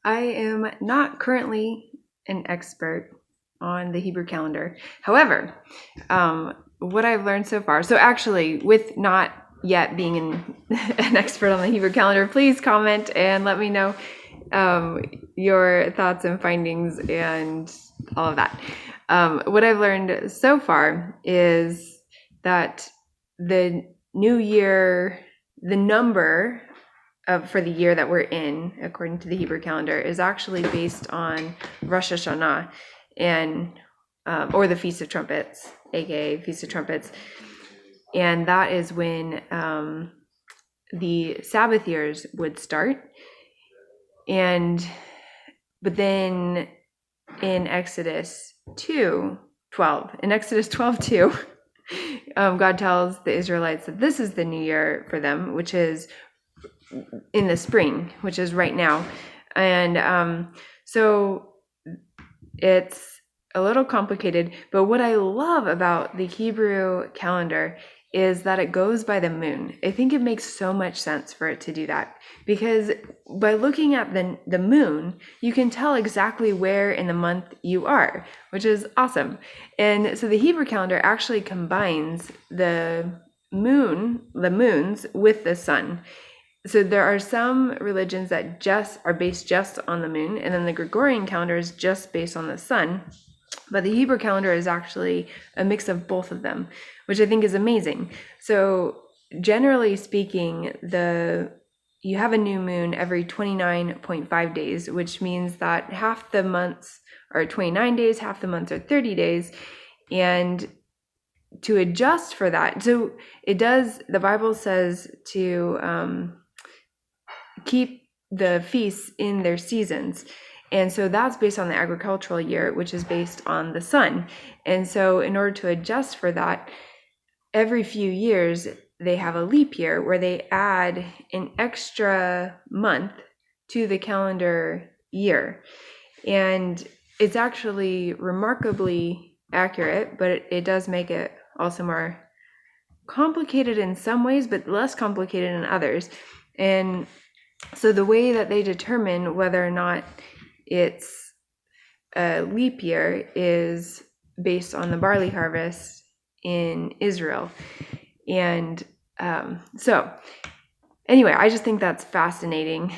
I am not currently an expert on the Hebrew calendar. However, what I've learned so far, so actually, with not yet being an expert on the Hebrew calendar, please comment and let me know your thoughts and findings and all of that. What I've learned so far is that the new year, the number for the year that we're in, according to the Hebrew calendar, is actually based on Rosh Hashanah and or the Feast of Trumpets, aka Feast of Trumpets, and that is when the Sabbath years would start. But then in Exodus 2:12, in Exodus 12:2, God tells the Israelites that this is the new year for them, which is in the spring, which is right now. And so it's a little complicated, but what I love about the Hebrew calendar is that it goes by the moon. I think it makes so much sense for it to do that, because by looking at the moon, you can tell exactly where in the month you are, which is awesome. And so the Hebrew calendar actually combines the moons with the sun. So there are some religions that just are based just on the moon, and then the Gregorian calendar is just based on the sun. But the Hebrew calendar is actually a mix of both of them, which I think is amazing. So generally speaking, you have a new moon every 29.5 days, which means that half the months are 29 days, half the months are 30 days. And to adjust for that, so the Bible says to keep the feasts in their seasons. And so that's based on the agricultural year, which is based on the sun. And so in order to adjust for that, every few years, they have a leap year where they add an extra month to the calendar year. And it's actually remarkably accurate, but it does make it also more complicated in some ways, but less complicated in others. And so the way that they determine whether or not it's a leap year is based on the barley harvest in Israel. And so anyway, I just think that's fascinating.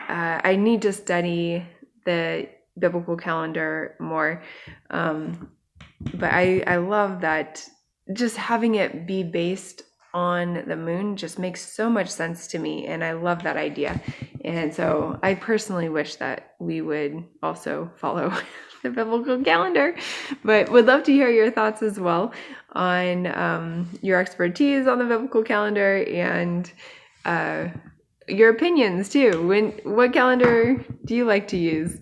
I need to study the biblical calendar more. But I love that just having it be based on the moon just makes so much sense to me, and I love that idea. And so I personally wish that we would also follow the biblical calendar, but would love to hear your thoughts as well on your expertise on the biblical calendar and your opinions too. What calendar do you like to use?